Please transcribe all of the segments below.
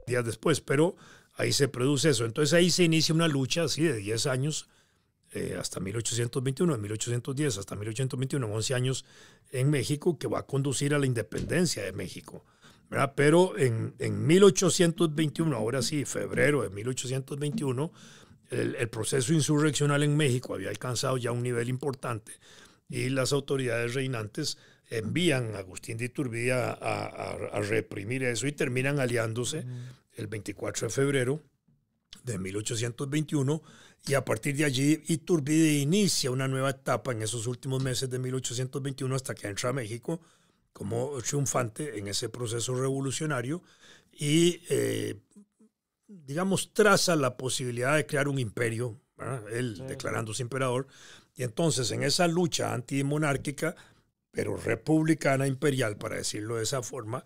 días después, pero ahí se produce eso. Entonces ahí se inicia una lucha así de 10 años, hasta 1821, de 1810 hasta 1821, 11 años en México, que va a conducir a la independencia de México, ¿verdad? Pero en 1821, ahora sí, febrero de 1821, el proceso insurreccional en México había alcanzado ya un nivel importante y las autoridades reinantes envían a Agustín de Iturbide a reprimir eso y terminan aliándose el 24 de febrero de 1821, y a partir de allí Iturbide inicia una nueva etapa en esos últimos meses de 1821 hasta que entra a México como triunfante en ese proceso revolucionario y digamos traza la posibilidad de crear un imperio, ¿verdad? Él declarándose emperador, y entonces en esa lucha antimonárquica pero republicana imperial, para decirlo de esa forma,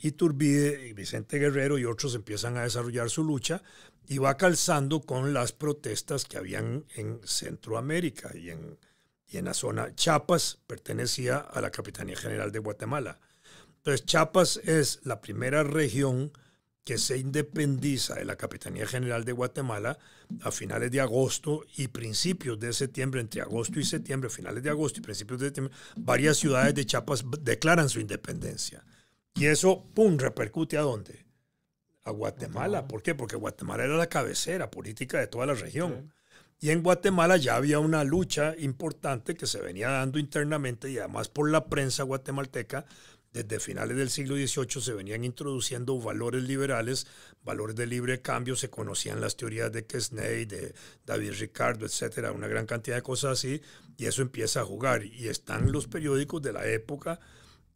Iturbide y Vicente Guerrero y otros empiezan a desarrollar su lucha y va calzando con las protestas que habían en Centroamérica y en la zona. Chiapas pertenecía a la Capitanía General de Guatemala. Entonces Chiapas es la primera región que se independiza de la Capitanía General de Guatemala a finales de agosto y principios de septiembre. Entre agosto y septiembre, finales de agosto y principios de septiembre, varias ciudades de Chiapas declaran su independencia. Y eso, ¡pum!, repercute ¿a dónde? A Guatemala. ¿Por qué? Porque Guatemala era la cabecera política de toda la región. Y en Guatemala ya había una lucha importante que se venía dando internamente y además por la prensa guatemalteca. Desde finales del siglo XVIII se venían introduciendo valores liberales, valores de libre cambio, se conocían las teorías de Quesnay, de David Ricardo, etcétera, una gran cantidad de cosas así, y eso empieza a jugar. Y están los periódicos de la época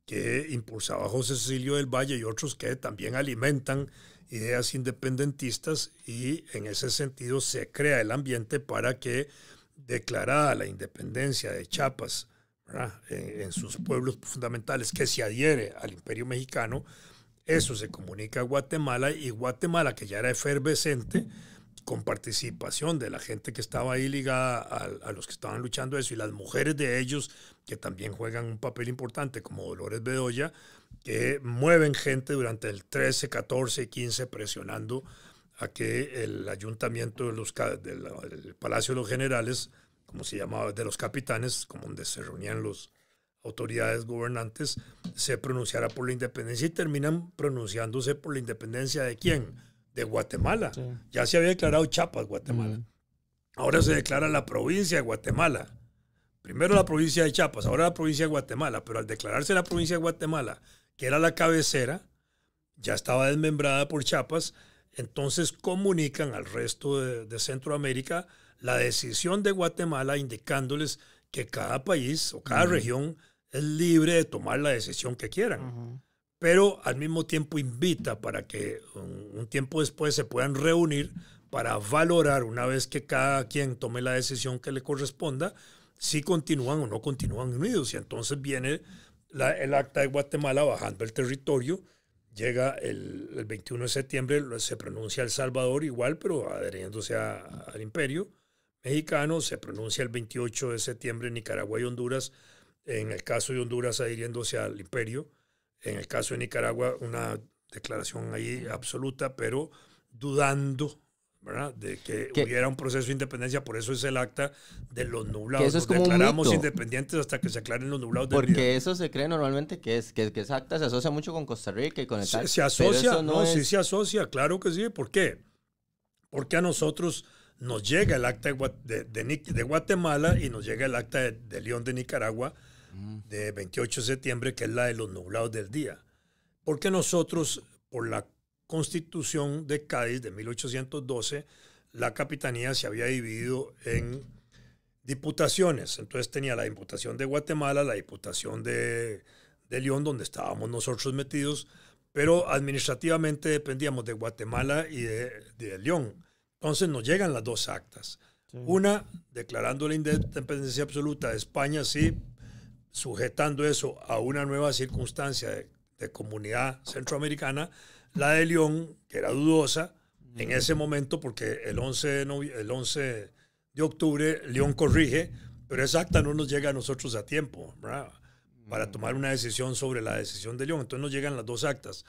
que impulsaba José Cecilio del Valle y otros que también alimentan ideas independentistas, y en ese sentido se crea el ambiente para que, declarada la independencia de Chiapas, en sus pueblos fundamentales, que se adhiere al Imperio Mexicano, eso se comunica a Guatemala, y Guatemala, que ya era efervescente, con participación de la gente que estaba ahí ligada a los que estaban luchando eso, y las mujeres de ellos, que también juegan un papel importante, como Dolores Bedoya, que mueven gente durante el 13, 14 y 15, presionando a que el ayuntamiento del Palacio de los Generales, como se llamaba, de los capitanes, como donde se reunían las autoridades gobernantes, se pronunciara por la independencia, y terminan pronunciándose por la independencia ¿de quién? De Guatemala. Sí. Ya se había declarado Chiapas, Guatemala. Ahora se declara la provincia de Guatemala. Primero la provincia de Chiapas, ahora la provincia de Guatemala, pero al declararse la provincia de Guatemala, que era la cabecera, ya estaba desmembrada por Chiapas, entonces comunican al resto de Centroamérica la decisión de Guatemala, indicándoles que cada país o cada región es libre de tomar la decisión que quieran. Pero al mismo tiempo invita para que un tiempo después se puedan reunir para valorar, una vez que cada quien tome la decisión que le corresponda, si continúan o no continúan unidos. Y entonces viene el Acta de Guatemala bajando el territorio. Llega el 21 de septiembre, se pronuncia El Salvador igual, pero adheriéndose al imperio mexicano. Se pronuncia el 28 de septiembre Nicaragua y Honduras, en el caso de Honduras adhiriéndose al imperio. En el caso de Nicaragua, una declaración ahí absoluta, pero dudando, ¿verdad?, de que hubiera un proceso de independencia. Por eso es el Acta de los nublados. Eso es Nos como declaramos independientes hasta que se aclaren los nublados del Porque día. eso se cree normalmente que esa acta se asocia mucho con Costa Rica y con el tal. Se asocia, eso no es... sí se asocia, claro que sí. ¿Por qué? Porque a nosotros nos llega el Acta de Guatemala y nos llega el Acta de León de Nicaragua de 28 de septiembre, que es la de los nublados del día. Porque nosotros, por la Constitución de Cádiz de 1812, la capitanía se había dividido en diputaciones. Entonces tenía la Diputación de Guatemala, la Diputación de León, donde estábamos nosotros metidos, pero administrativamente dependíamos de Guatemala y de León. Entonces nos llegan las dos actas. Sí. Una declarando la independencia absoluta de España, sí, sujetando eso a una nueva circunstancia de comunidad centroamericana. La de León, que era dudosa en ese momento, porque el 11 de octubre León corrige, pero esa acta no nos llega a nosotros a tiempo, ¿verdad?, para tomar una decisión sobre la decisión de León. Entonces nos llegan las dos actas.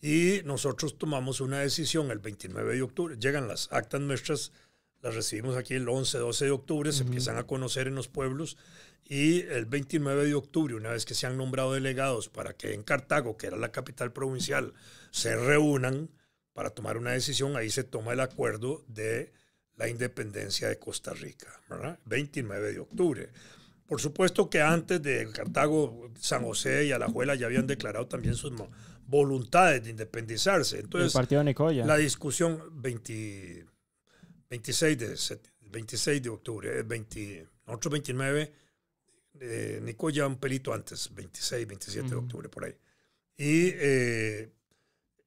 Y nosotros tomamos una decisión el 29 de octubre. Llegan las actas nuestras, las recibimos aquí el 11, 12 de octubre, se empiezan a conocer en los pueblos. Y el 29 de octubre, una vez que se han nombrado delegados para que en Cartago, que era la capital provincial, se reúnan para tomar una decisión, ahí se toma el acuerdo de la independencia de Costa Rica, ¿verdad? 29 de octubre. Por supuesto que antes de Cartago, San José y Alajuela ya habían declarado también sus voluntades de independizarse. Entonces, el partido de Nicoya. la discusión 26 de octubre, nosotros 29, Nicoya un pelito antes, 26, 27 de octubre, por ahí. Y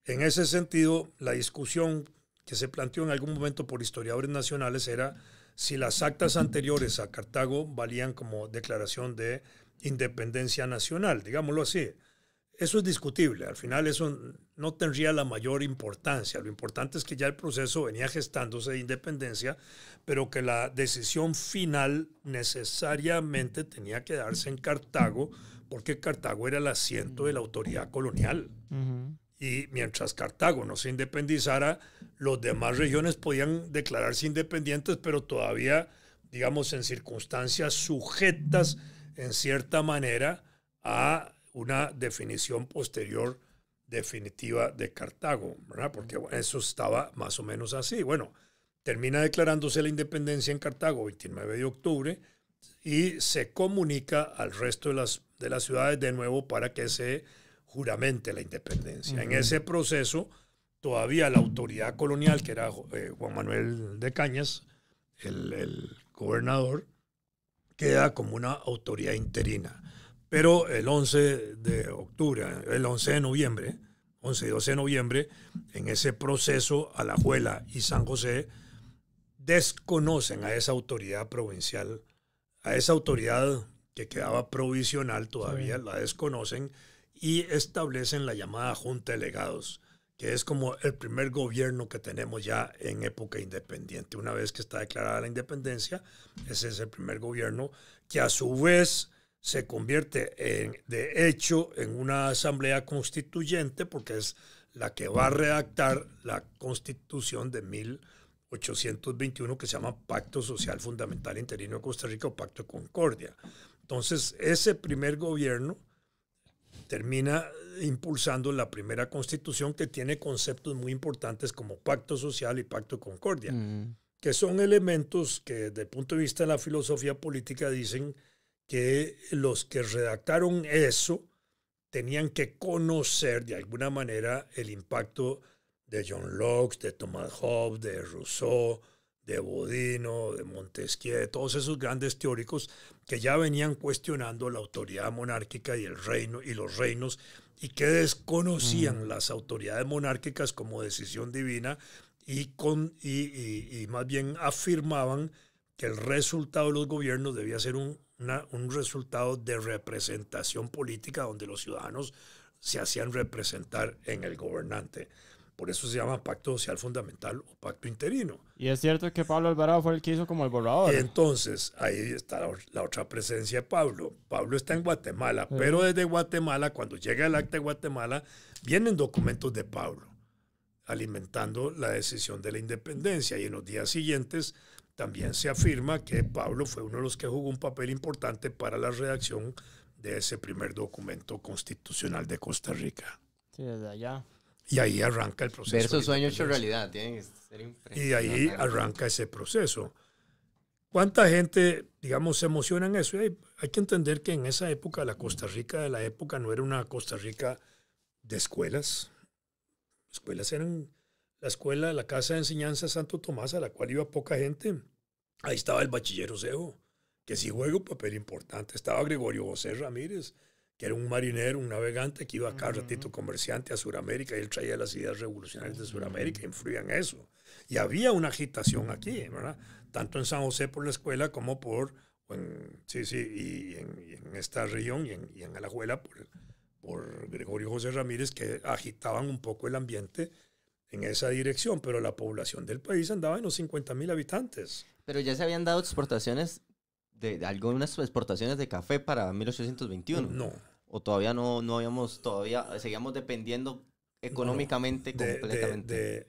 en ese sentido, la discusión que se planteó en algún momento por historiadores nacionales era si las actas anteriores a Cartago valían como declaración de independencia nacional, digámoslo así. Eso es discutible, al final eso no tendría la mayor importancia. Lo importante es que ya el proceso venía gestándose de independencia, pero que la decisión final necesariamente tenía que darse en Cartago, porque Cartago era el asiento de la autoridad colonial. Y mientras Cartago no se independizara, las demás regiones podían declararse independientes, pero todavía, digamos, en circunstancias sujetas, en cierta manera, a una definición posterior definitiva de Cartago, ¿verdad? Porque bueno, eso estaba más o menos así. Bueno, termina declarándose la independencia en Cartago, 29 de octubre, y se comunica al resto de las ciudades de nuevo para que se juramente la independencia. En ese proceso, todavía la autoridad colonial, que era Juan Manuel de Cañas, el gobernador, queda como una autoridad interina. Pero el 11 de octubre, el 11 de noviembre, 11 y 12 de noviembre, en ese proceso, Alajuela y San José desconocen a esa autoridad provincial, a esa autoridad que quedaba provisional todavía, la desconocen y establecen la llamada Junta de Delegados, que es como el primer gobierno que tenemos ya en época independiente. Una vez que está declarada la independencia, ese es el primer gobierno que a su vez se convierte de hecho en una asamblea constituyente, porque es la que va a redactar la constitución de 1821 que se llama Pacto Social Fundamental Interino de Costa Rica o Pacto de Concordia. Entonces, ese primer gobierno termina impulsando la primera constitución, que tiene conceptos muy importantes como pacto social y pacto de concordia, que son elementos que desde el punto de vista de la filosofía política dicen que los que redactaron eso tenían que conocer de alguna manera el impacto de John Locke, de Thomas Hobbes, de Rousseau, de Bodino, de Montesquieu, todos esos grandes teóricos que ya venían cuestionando la autoridad monárquica y el reino y los reinos, y que desconocían las autoridades monárquicas como decisión divina y más bien afirmaban que el resultado de los gobiernos debía ser un resultado de representación política donde los ciudadanos se hacían representar en el gobernante. Por eso se llama Pacto Social Fundamental o Pacto Interino. Y es cierto que Pablo Alvarado fue el que hizo como el borrador. Y entonces, ahí está la otra presencia de Pablo. Pablo está en Guatemala, pero desde Guatemala, cuando llega el acta de Guatemala, vienen documentos de Pablo, alimentando la decisión de la independencia. Y en los días siguientes también se afirma que Pablo fue uno de los que jugó un papel importante para la redacción de ese primer documento constitucional de Costa Rica. Sí, desde allá. Y ahí arranca el proceso. Ver sus sueños hecho realidad. Tiene que ser impresionante. Y ahí arranca ese proceso. ¿Cuánta gente, digamos, se emociona en eso? Hay que entender que en esa época, la Costa Rica de la época no era una Costa Rica de escuelas. Escuelas eran la escuela, la Casa de Enseñanza Santo Tomás, a la cual iba poca gente. Ahí estaba el bachiller Osejo, que sí juega un papel importante. Estaba Gregorio José Ramírez, que era un marinero, un navegante que iba cada ratito comerciante a Sudamérica, y él traía las ideas revolucionarias de Sudamérica, influía en eso. Y había una agitación aquí, ¿verdad? Tanto en San José por la escuela como en esta región y en Alajuela por Gregorio José Ramírez, que agitaban un poco el ambiente en esa dirección, pero la población del país andaba en los 50,000 habitantes. Pero ya se habían dado exportaciones algunas exportaciones de café para 1821. No. O todavía no habíamos, todavía seguíamos dependiendo económicamente de- completamente. de-